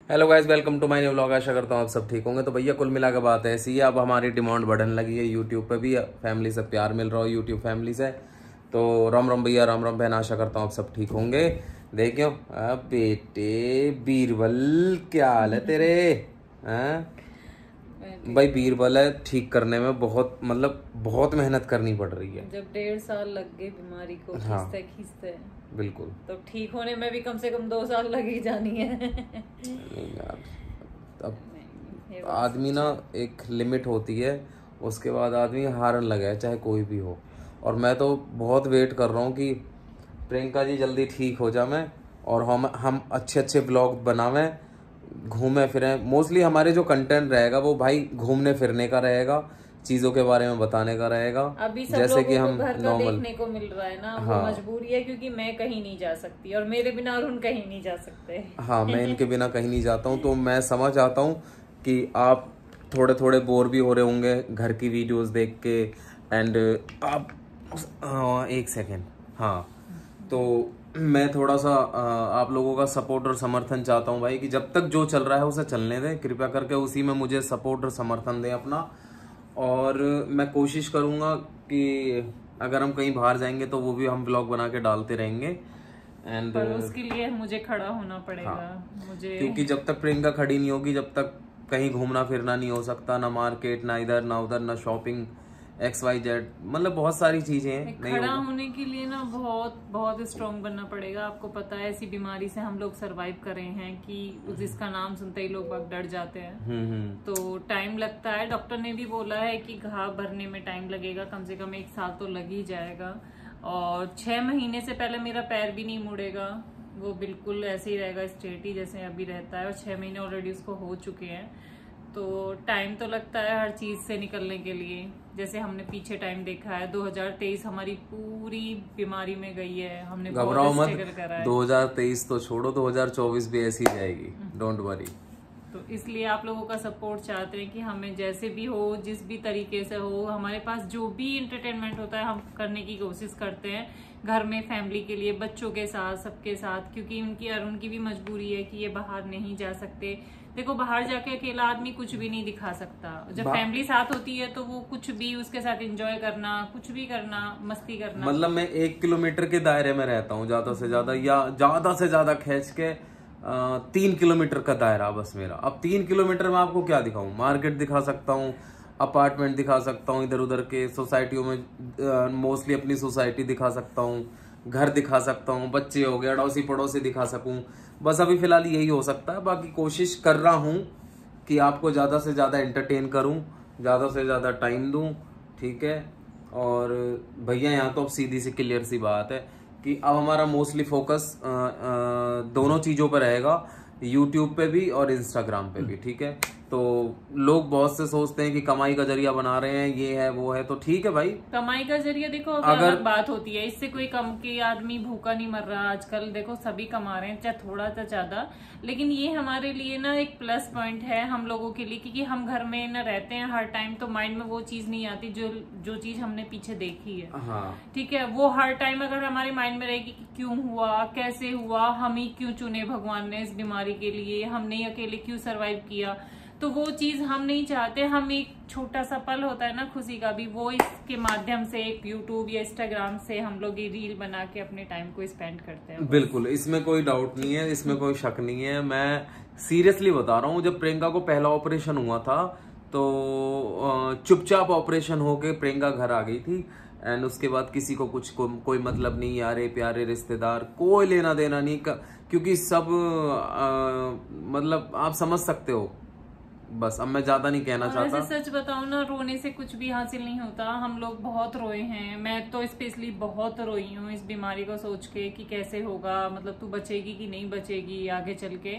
Hello guys, welcome to my new vlog. आशा करता हूँ आप सब ठीक होंगे। तो भैया कुल मिला के बात ऐसी है, अब हमारी डिमांड बढ़ने लगी है यूट्यूब पे भी, फैमिली से प्यार मिल रहा हो यूट्यूब फैमिली से। तो राम राम भैया, राम राम बहन। आशा करता हूँ आप सब ठीक होंगे। देखियो अब बेटे बीरबल, क्या हाल है तेरे? हैं भाई, बीरबल है ठीक करने में बहुत मेहनत करनी पड़ रही है। जब 1.5 साल लग गए बीमारी को खींचते बिल्कुल, तो ठीक होने में भी कम से कम 2 साल लग ही जानी है। नहीं यार, अब आदमी ना एक लिमिट होती है, उसके बाद आदमी हारने लगा है, चाहे कोई भी हो। और मैं तो बहुत वेट कर रहा हूँ कि प्रियंका जी जल्दी ठीक हो जाए और हम अच्छे अच्छे ब्लॉग बनावें, घूमे फिरें। मोस्टली हमारे जो कंटेंट रहेगा वो भाई घूमने फिरने का रहेगा, चीजों के बारे में बताने का रहेगा। अभी सब जैसे कि लोगों हम को घर का नॉर्मल देखने को मिल रहा है ना, हाँ, वो मजबूरी है क्योंकि मैं कहीं नहीं जा सकती और मेरे बिना अरुण कहीं नहीं जा सकते। हाँ, मैं इनके बिना कहीं नहीं जाता हूँ। तो मैं समझ आता हूँ कि आप थोड़े थोड़े बोर भी हो रहे होंगे घर की वीडियोस देख के। एंड आप एक सेकेंड, हाँ, तो मैं थोड़ा सा आप लोगों का सपोर्ट और समर्थन चाहता हूँ भाई, कि जब तक जो चल रहा है उसे चलने दें, कृपया करके उसी में मुझे सपोर्ट और समर्थन दें अपना। और मैं कोशिश करूँगा कि अगर हम कहीं बाहर जाएंगे तो वो भी हम ब्लॉग बना के डालते रहेंगे। एंड पर उसके लिए मुझे खड़ा होना पड़ेगा। हाँ, मुझे क्योंकि जब तक प्रियंका खड़ी नहीं होगी, जब तक कहीं घूमना फिरना नहीं हो सकता, ना मार्केट, ना इधर ना उधर, ना शॉपिंग, XYZ, मतलब बहुत सारी चीजें हैं। खड़ा होने के लिए ना बहुत बहुत स्ट्रांग बनना पड़ेगा। आपको पता है ऐसी बीमारी से हम लोग सरवाइव कर रहे हैं कि जिसका नाम सुनते ही लोग डर जाते हैं। तो टाइम लगता है। डॉक्टर ने भी बोला है कि घाव भरने में टाइम लगेगा, कम से कम 1 साल तो लग ही जाएगा। और 6 महीने से पहले मेरा पैर भी नहीं मुड़ेगा, वो बिल्कुल ऐसे ही रहेगा, स्ट्रेट ही जैसे अभी रहता है। और 6 महीने ऑलरेडी उसको हो चुके हैं। तो टाइम तो लगता है हर चीज से निकलने के लिए। जैसे हमने पीछे टाइम देखा है, 2023 हमारी पूरी बीमारी में गई है, हमने घबराओ मत, स्ट्रगल करा है। 2023 तो छोड़ो, 2024 भी ऐसी जाएगी, डोंट वरी। तो इसलिए आप लोगों का सपोर्ट चाहते हैं कि हमें जैसे भी हो, जिस भी तरीके से हो, हमारे पास जो भी एंटरटेनमेंट होता है हम करने की कोशिश करते हैं, घर में फैमिली के लिए, बच्चों के साथ, सबके साथ। क्योंकि उनकी और उनकी भी मजबूरी है कि ये बाहर नहीं जा सकते। देखो, बाहर जाके अकेला आदमी कुछ भी नहीं दिखा सकता। जब फैमिली साथ होती है तो वो कुछ भी उसके साथ एंजॉय करना, कुछ भी करना, मस्ती करना। मतलब मैं 1 किलोमीटर के दायरे में रहता हूँ ज्यादा से ज्यादा, या ज्यादा से ज्यादा खींच के 3 किलोमीटर का दायरा बस मेरा। अब 3 किलोमीटर में आपको क्या दिखाऊं? मार्केट दिखा सकता हूँ, अपार्टमेंट दिखा सकता हूँ, इधर उधर के सोसाइटियों में, मोस्टली अपनी सोसाइटी दिखा सकता हूँ, घर दिखा सकता हूँ, बच्चे हो गए, अड़ोसी पड़ोसी दिखा सकूं। बस अभी फिलहाल यही हो सकता है। बाकी कोशिश कर रहा हूँ कि आपको ज्यादा से ज्यादा एंटरटेन करूँ, ज्यादा से ज्यादा टाइम दूं, ठीक है। और भैया यहाँ तो अब सीधी सी क्लियर सी बात है कि अब हमारा मोस्टली फोकस दोनों चीजों पर रहेगा, यूट्यूब पे भी और इंस्टाग्राम पे भी, ठीक है। तो लोग बहुत से सोचते हैं कि कमाई का जरिया बना रहे हैं, ये है वो है, तो ठीक है भाई, कमाई का जरिया देखो अगर बात होती है, इससे कोई कम के आदमी भूखा नहीं मर रहा आजकल। देखो सभी कमा रहे हैं, चाहे थोड़ा चाहे ज्यादा। लेकिन ये हमारे लिए ना एक प्लस पॉइंट है हम लोगों के लिए, क्योंकि हम घर में न रहते हैं हर टाइम, तो माइंड में वो चीज नहीं आती जो चीज हमने पीछे देखी है। हाँ, ठीक है, वो हर टाइम अगर हमारे माइंड में रहेगी कि क्यों हुआ, कैसे हुआ, हम ही क्यों चुने भगवान ने इस बीमारी के लिए, हमने ही अकेले क्यों सरवाइव किया, तो वो चीज हम नहीं चाहते। हम एक छोटा सा पल होता है ना खुशी का भी, वो इसके माध्यम से एक यूट्यूब या इंस्टाग्राम से हम लोग ये रील बना के अपने टाइम को स्पेंड करते हैं। बिल्कुल, इसमें कोई डाउट नहीं है, इसमें कोई शक नहीं है। मैं सीरियसली बता रहा हूँ, जब प्रियंका को पहला ऑपरेशन हुआ था तो चुपचाप ऑपरेशन होके प्रियंका घर आ गई थी। एंड उसके बाद किसी को कोई मतलब नहीं, यारे प्यारे रिश्तेदार, कोई लेना देना नहीं, क्योंकि सब मतलब आप समझ सकते हो। बस अब मैं ज्यादा नहीं कहना चाहता। सच बताऊं ना, रोने से कुछ भी हासिल नहीं होता। हम लोग बहुत रोए हैं, मैं तो स्पेशली बहुत रोई हूँ इस बीमारी को सोच के कि कैसे होगा, मतलब तू बचेगी कि नहीं बचेगी आगे चल के।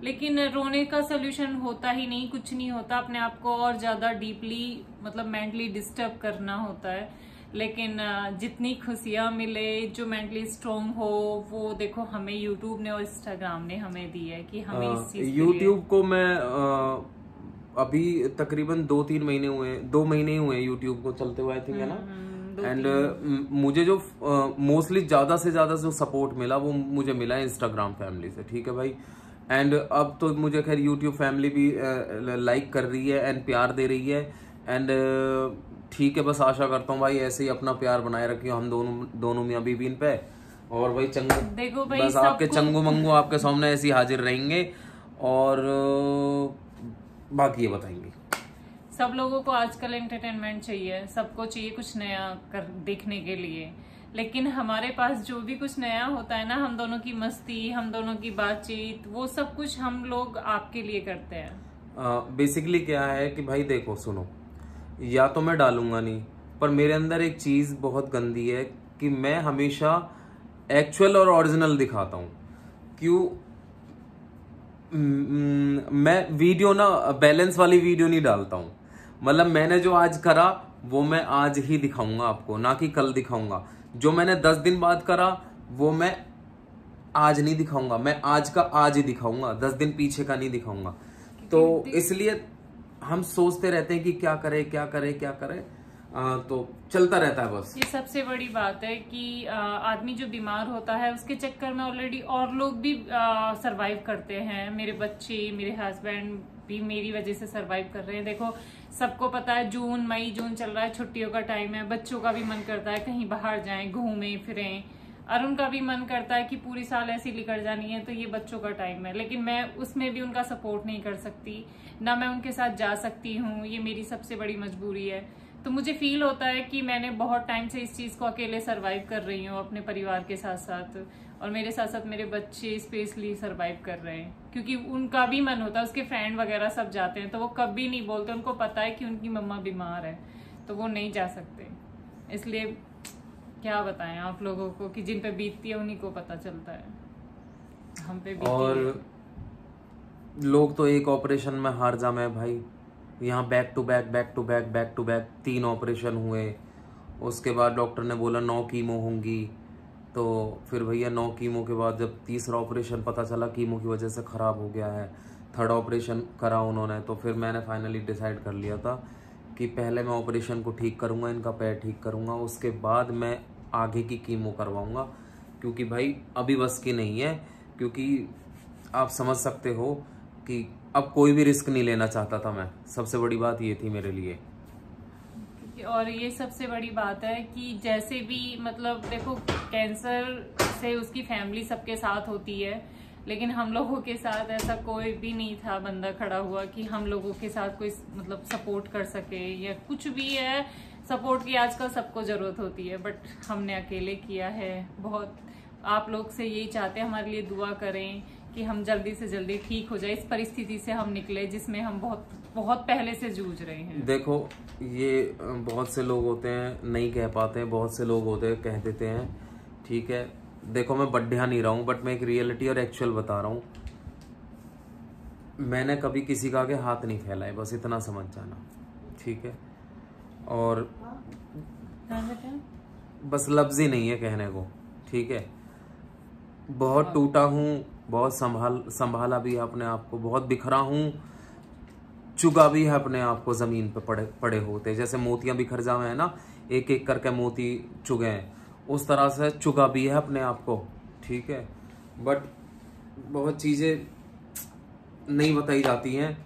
लेकिन रोने का सोल्यूशन होता ही नहीं, कुछ नहीं होता। अपने आप को और ज्यादा डीपली मतलब मेंटली डिस्टर्ब करना होता है। लेकिन जितनी खुशियां मिले, जो मेंटली स्ट्रांग हो, वो देखो हमें यूट्यूब ने और इंस्टाग्राम ने हमें दी है कि हमें इस चीज यूट्यूब को मैं अभी तकरीबन 2-3 महीने हुए, 2 महीने ही हुए यूट्यूब को चलते हुए, आई थिंक, है ना। एंड मुझे जो मोस्टली ज्यादा से ज्यादा जो सपोर्ट मिला वो मुझे मिला इंस्टाग्राम फैमिली से, ठीक है भाई। एंड अब तो मुझे खैर यूट्यूब फैमिली भी लाइक कर रही है एंड प्यार दे रही है एंड ठीक है, बस आशा करता हूँ भाई ऐसे ही अपना प्यार बनाए रखियो हम दोनों मियां बीबी पे। और भाई चंगू, देखो भाई बस आपके चंगू मंगू आपके सामने ऐसे ही हाजिर रहेंगे और बाकी ये बताएंगे। सब लोगों को आजकल एंटरटेनमेंट चाहिए, सबको चाहिए कुछ नया कर देखने के लिए, लेकिन हमारे पास जो भी कुछ नया होता है ना, हम दोनों की मस्ती, हम दोनों की बातचीत, वो सब कुछ हम लोग आपके लिए करते हैं। बेसिकली क्या है कि भाई देखो सुनो, या तो मैं डालूंगा नहीं, पर मेरे अंदर एक चीज बहुत गंदी है कि मैं हमेशा एक्चुअल और ओरिजिनल दिखाता हूँ। क्यों? मैं वीडियो ना बैलेंस वाली वीडियो नहीं डालता हूँ। मतलब मैंने जो आज करा वो मैं आज ही दिखाऊंगा आपको, ना कि कल दिखाऊंगा। जो मैंने 10 दिन बाद करा वो मैं आज नहीं दिखाऊंगा, मैं आज का आज ही दिखाऊंगा, 10 दिन पीछे का नहीं दिखाऊंगा। तो इसलिए हम सोचते रहते हैं कि क्या करे क्या करे क्या करे, तो चलता रहता है बस। ये सबसे बड़ी बात है कि आदमी जो बीमार होता है उसके चक्कर में ऑलरेडी और लोग भी सरवाइव करते हैं। मेरे बच्चे, मेरे हस्बैंड भी मेरी वजह से सरवाइव कर रहे हैं। देखो सबको पता है मई जून चल रहा है, छुट्टियों का टाइम है, बच्चों का भी मन करता है कहीं बाहर जाएं, घूमें फिरें। अरुण का भी मन करता है कि पूरी साल ऐसी निकल जानी है, तो ये बच्चों का टाइम है, लेकिन मैं उसमें भी उनका सपोर्ट नहीं कर सकती, ना मैं उनके साथ जा सकती हूँ। ये मेरी सबसे बड़ी मजबूरी है। तो मुझे फील होता है कि मैंने बहुत टाइम से इस चीज को अकेले सरवाइव कर रही हूँ अपने परिवार के साथ साथ, और मेरे साथ साथ मेरे बच्चे स्पेशली सरवाइव कर रहे हैं, क्योंकि उनका भी मन होता है। उसके फ्रेंड वगैरह सब जाते हैं तो वो कभी नहीं बोलते, उनको पता है कि उनकी मम्मा बीमार है तो वो नहीं जा सकते। इसलिए क्या बताएं आप लोगों को कि जिन पे बीतती है उन्हीं को पता चलता है, हम पे बीतती और है। लोग तो एक ऑपरेशन में हार जामे भाई, यहाँ बैक टू बैक 3 ऑपरेशन हुए। उसके बाद डॉक्टर ने बोला 9 कीमो होंगी, तो फिर भैया 9 कीमो के बाद जब तीसरा ऑपरेशन पता चला कीमो की वजह से ख़राब हो गया है, 3rd ऑपरेशन करा उन्होंने, तो फिर मैंने फाइनली डिसाइड कर लिया था कि पहले मैं ऑपरेशन को ठीक करूँगा, इनका पैर ठीक करूँगा, उसके बाद मैं आगे की कीमो करवाऊँगा, क्योंकि भाई अभी बस की नहीं है। क्योंकि आप समझ सकते हो कि अब कोई भी रिस्क नहीं लेना चाहता था मैं, सबसे बड़ी बात ये थी मेरे लिए। और ये सबसे बड़ी बात है कि जैसे भी मतलब देखो कैंसर से उसकी फैमिली सबके साथ होती है, लेकिन हम लोगों के साथ ऐसा कोई भी नहीं था बंदा खड़ा हुआ कि हम लोगों के साथ कोई मतलब सपोर्ट कर सके या कुछ भी है। सपोर्ट की आजकल सबको जरूरत होती है, बट हमने अकेले किया है बहुत। आप लोग से यही चाहते हैं हमारे लिए दुआ करें कि हम जल्दी से जल्दी ठीक हो जाए, इस परिस्थिति से हम निकले जिसमें हम बहुत पहले से जूझ रहे हैं। देखो ये बहुत से लोग होते हैं नहीं कह पाते हैं, बहुत से लोग होते हैं कह देते हैं, ठीक है। देखो मैं बढ़िया नहीं रहा हूँ, बट मैं एक रियलिटी और एक्चुअल बता रहा हूँ। मैंने कभी किसी का आगे हाथ नहीं फैलाए, बस इतना समझ जाना, ठीक है। और बस लफ्ज ही नहीं है कहने को, ठीक है। बहुत टूटा हूँ, बहुत संभाला भी है अपने आप को, बहुत बिखरा हूँ, चुगा भी है अपने आप को, जमीन पे पड़े होते जैसे मोतियां बिखर जावे है ना, एक एक करके मोती चुगे हैं, उस तरह से चुगा भी है अपने आप को, ठीक है। बट बहुत चीजें नहीं बताई जाती हैं।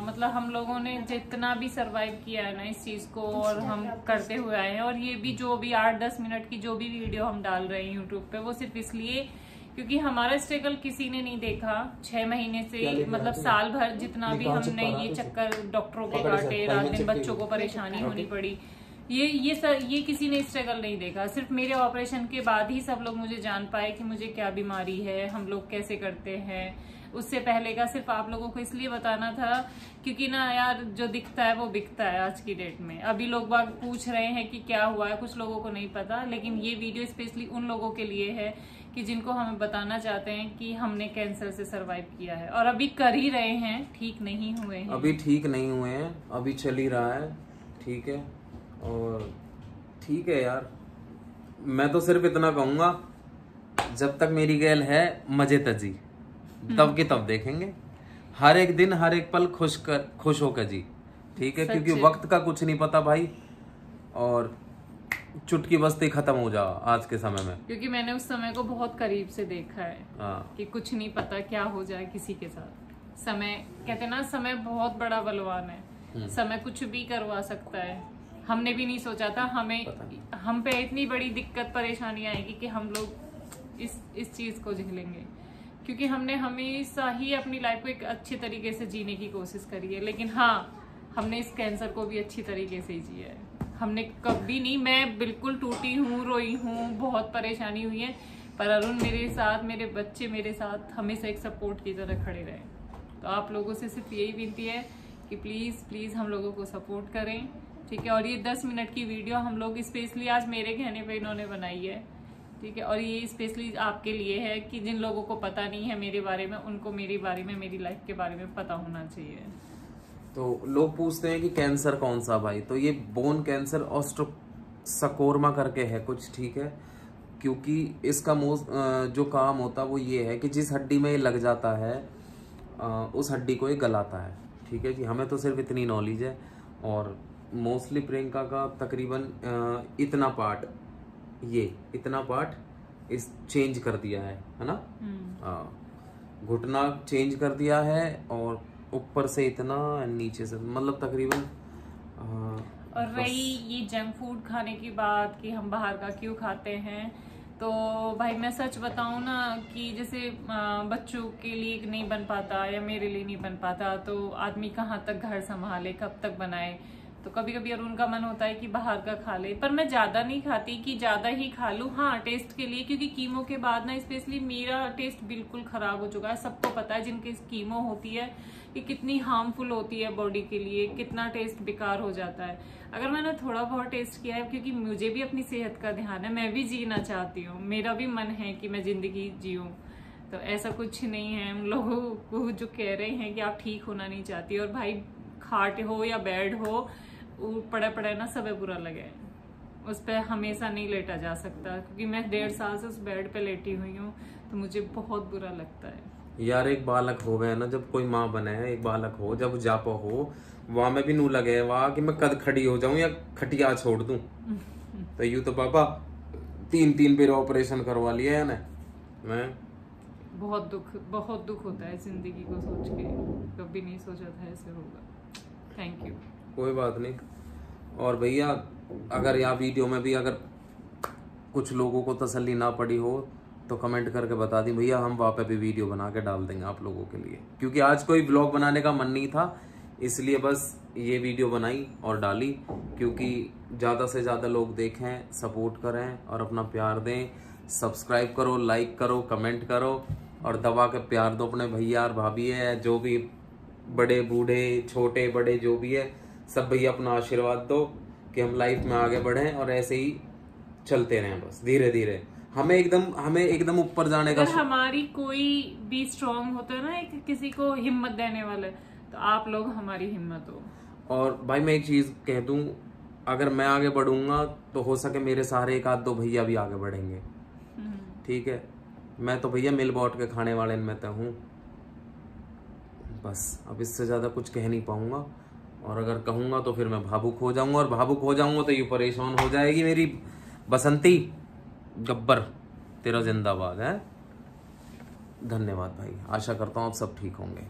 मतलब हम लोगों ने जितना भी सरवाइव किया है ना इस चीज को, और हम करते हुए आए हैं, और ये भी जो भी 8-10 मिनट की जो भी वीडियो हम डाल रहे हैं यूट्यूब पे, वो सिर्फ इसलिए क्योंकि हमारा स्ट्रगल किसी ने नहीं देखा 6 महीने से, मतलब साल भर जितना भी हमने ये चक्कर डॉक्टरों के काटे, रात दिन बच्चों को परेशानी होनी पड़ी, ये किसी ने स्ट्रगल नहीं देखा। सिर्फ मेरे ऑपरेशन के बाद ही सब लोग मुझे जान पाए कि मुझे क्या बीमारी है, हम लोग कैसे करते हैं। उससे पहले का सिर्फ आप लोगों को इसलिए बताना था क्योंकि ना यार जो दिखता है वो बिकता है आज की डेट में। अभी लोग बाग पूछ रहे हैं कि क्या हुआ है, कुछ लोगों को नहीं पता, लेकिन ये वीडियो स्पेशली उन लोगों के लिए है कि जिनको हमें बताना चाहते हैं कि हमने कैंसर से सरवाइव किया है, और अभी कर ही रहे हैं, ठीक नहीं हुए हैं, अभी ठीक नहीं हुए हैं, अभी चल ही रहा है, ठीक है। और ठीक है यार, मैं तो सिर्फ इतना कहूंगा, जब तक मेरी गैल है मजे तजी, तब के तब देखेंगे, हर एक दिन हर एक पल खुश होकर जी, ठीक है। क्योंकि वक्त का कुछ नहीं पता भाई, और चुटकी बस्ती खत्म हो जा आज के समय में, क्योंकि मैंने उस समय को बहुत करीब से देखा है कि कुछ नहीं पता क्या हो जाए किसी के साथ। समय कहते ना, समय बहुत बड़ा बलवान है, समय कुछ भी करवा सकता है। हमने भी नहीं सोचा था हम पे इतनी बड़ी दिक्कत परेशानी आएगी कि हम लोग इस चीज को झेलेंगे, क्योंकि हमने हमेशा ही अपनी लाइफ को एक अच्छे तरीके से जीने की कोशिश करी है। लेकिन हाँ, हमने इस कैंसर को भी अच्छी तरीके से ही जिया है। हमने कभी नहीं, मैं बिल्कुल टूटी हूँ, रोई हूँ, बहुत परेशानी हुई है, पर अरुण मेरे साथ, मेरे बच्चे मेरे साथ हमेशा एक सपोर्ट की तरह खड़े रहे। तो आप लोगों से सिर्फ यही विनती है कि प्लीज़ हम लोगों को सपोर्ट करें, ठीक है। और ये 10 मिनट की वीडियो हम लोग स्पेशली आज मेरे कहने पे इन्होंने बनाई है, ठीक है। और ये स्पेशली आपके लिए है कि जिन लोगों को पता नहीं है मेरे बारे में, उनको मेरे बारे में, मेरी लाइफ के बारे में पता होना चाहिए। तो लोग पूछते हैं कि कैंसर कौन सा भाई, तो ये बोन कैंसर ऑस्टियोसार्कोमा करके है कुछ, ठीक है। क्योंकि इसका जो काम होता है वो ये है कि जिस हड्डी में ये लग जाता है उस हड्डी को ये गलाता है, ठीक है जी। हमें तो सिर्फ इतनी नॉलेज है, और मोस्टली प्रियंका का तकरीबन इतना पार्ट इस चेंज कर दिया है ना, घुटना चेंज कर दिया है, और ऊपर से इतना, नीचे से मतलब तकरीबन। और रही ये जंक फूड खाने की बात कि हम बाहर का क्यों खाते हैं, तो भाई मैं सच बताऊं ना कि जैसे बच्चों के लिए नहीं बन पाता या मेरे लिए नहीं बन पाता, तो आदमी कहाँ तक घर संभाले, कब तक बनाए। तो कभी कभी अरुण का मन होता है कि बाहर का खा ले, पर मैं ज्यादा नहीं खाती कि ज्यादा ही खा लूं, हाँ टेस्ट के लिए, क्योंकि कीमो के बाद ना स्पेशली मेरा टेस्ट बिल्कुल खराब हो चुका है। सबको पता है जिनके कीमो होती है कि कितनी हार्मफुल होती है बॉडी के लिए, कितना टेस्ट बेकार हो जाता है। अगर मैंने थोड़ा बहुत टेस्ट किया है, क्योंकि मुझे भी अपनी सेहत का ध्यान है, मैं भी जीना चाहती हूँ, मेरा भी मन है कि मैं जिंदगी जीऊँ, तो ऐसा कुछ नहीं है हम लोगों को जो कह रहे हैं कि आप ठीक होना नहीं चाहती। और भाई खाट हो या बेड हो, पड़े ना सब बुरा लगे, उस पर हमेशा नहीं लेटा जा सकता, क्योंकि मैं 1.5 साल से उस बेड पे लेटी हुई हूँ, तो मुझे बहुत बुरा लगता है यार। एक बालक हो गया ना, जब कोई माँ बने है, एक बालक हो जब जापा हो, वहां में भी नू लगे वहां कि मैं कद खड़ी हो जाऊं या खटिया छोड़ दूं। तो यूं तो पापा 3 बार ऑपरेशन करवा लिया है ना। मैं बहुत दुख होता है जिंदगी को सोच के, कभी नहीं सोचा था ऐसे होगा। Thank you. कोई बात नहीं। और भैया अगर यहाँ वीडियो में भी अगर कुछ लोगों को तसल्ली ना पड़ी हो तो कमेंट करके बता दी भैया, हम वहाँ पे भी वीडियो बना के डाल देंगे आप लोगों के लिए। क्योंकि आज कोई व्लॉग बनाने का मन नहीं था, इसलिए बस ये वीडियो बनाई और डाली, क्योंकि ज़्यादा से ज़्यादा लोग देखें, सपोर्ट करें और अपना प्यार दें। सब्सक्राइब करो, लाइक करो, कमेंट करो और दबा के प्यार दो अपने भैया और भाभी है, जो भी बड़े बूढ़े छोटे बड़े जो भी है, सब भैया अपना आशीर्वाद दो कि हम लाइफ में आगे बढ़ें और ऐसे ही चलते रहें बस धीरे धीरे। हमें एकदम ऊपर जाने का, अगर हमारी कोई भी स्ट्रांग होता है ना, किसी को हिम्मत देने वाले, तो आप लोग हमारी हिम्मत हो। और भाई मैं एक चीज कह दूं, अगर मैं आगे बढ़ूंगा तो हो सके मेरे सहारे 1-2 भैया भी आगे बढ़ेंगे, ठीक है। मैं तो भैया मिल बांट के खाने वाले में तो हूँ, बस अब इससे ज्यादा कुछ कह नहीं पाऊंगा। और अगर कहूंगा तो फिर मैं भावुक हो जाऊंगा, और भावुक हो जाऊंगा तो ये परेशान हो जाएगी मेरी बसंती। गब्बर तेरा जिंदाबाद है। धन्यवाद भाई, आशा करता हूँ आप सब ठीक होंगे।